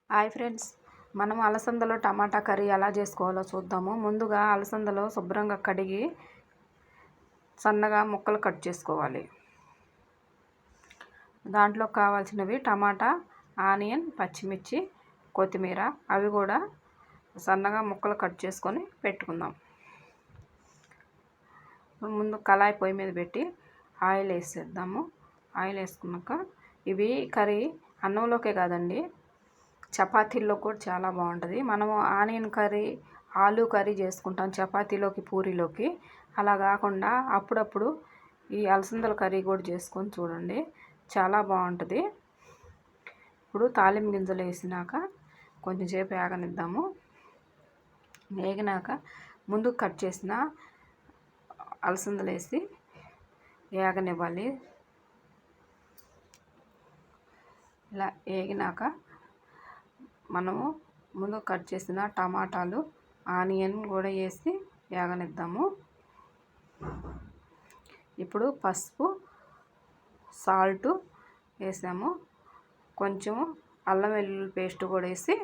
Hi friends, మనం అలసందలో టమాటా curry ఎలా చేసుకోవాలో చూద్దాము. ముందుగా అలసందలో శుభ్రంగా కడిగి సన్నగా ముక్కలు కట్ చేసుకోవాలి. దాంట్లో కావాల్సినవి టమాటా, ఆనియన్, పచ్చిమిర్చి, కొత్తిమీర, అవి కూడా సన్నగా ముక్కలు కట్ చేసుకొని పెట్టుకుందాం. ముందు కళాయి పొయ్యి మీద పెట్టి ఆయిల్ వేసేద్దాము. ఆయిల్ వేసుకున్నాక ఇవి కర్రీ అన్నంలోకే కాదండి, చపాతీల్లో కూడా చాలా బాగుంటుంది. మనము ఆనియన్ కర్రీ, ఆలు కర్రీ చేసుకుంటాం చపాతీలోకి, పూరీలోకి. అలా కాకుండా అప్పుడప్పుడు ఈ అలసందల కర్రీ కూడా చేసుకొని చూడండి, చాలా బాగుంటుంది. ఇప్పుడు తాలింపు గింజలు వేసినాక కొంచెం సేపు వేగనిద్దాము. వేగినాక ముందు కట్ చేసిన అలసందలు వేసి వేగనివ్వాలి. ఇలా వేగినాక మనము ముందు కట్ చేసిన టమాటాలు, ఆనియన్ కూడా వేసి వేగనిద్దాము. ఇప్పుడు పసుపు, సాల్ట్ వేసాము. కొంచెం అల్లం వెల్లుల్లి పేస్ట్ కూడా వేసి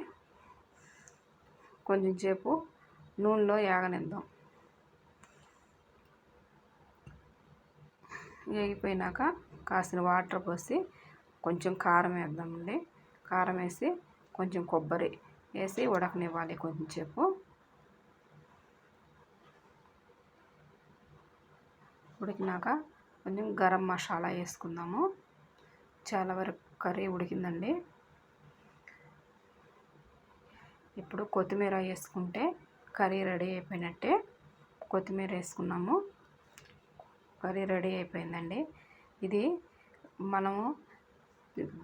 కొంచెం సేపు నూనెలో వేగనిద్దాం. వేగిపోయినాక కాసిన వాటర్ పోసి కొంచెం కారం వేద్దామండి. కారం వేసి కొంచెం కొబ్బరి వేసి ఉడకనివ్వాలి కొంచెం సేపు. ఉడికినాక కొంచెం గరం మసాలా వేసుకుందాము. చాలా వరకు కర్రీ ఉడికిందండి. ఇప్పుడు కొత్తిమీర వేసుకుంటే కర్రీ రెడీ అయిపోయినట్టే. కొత్తిమీర వేసుకున్నాము, కర్రీ రెడీ అయిపోయిందండి. ఇది మనము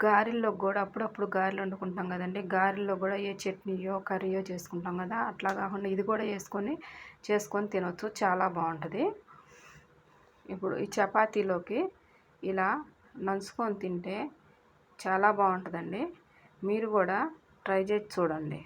గారెల్లో కూడా అప్పుడప్పుడు గారెలు వండుకుంటాం కదండి, గారెల్లో కూడా ఏ చట్నీయో కర్రీయో చేసుకుంటాం కదా, అట్లా కాకుండా ఇది కూడా చేసుకొని తినొచ్చు, చాలా బాగుంటుంది. ఇప్పుడు ఈ చపాతీలోకి ఇలా నంచుకొని తింటే చాలా బాగుంటుందండి. మీరు కూడా ట్రై చేసి చూడండి.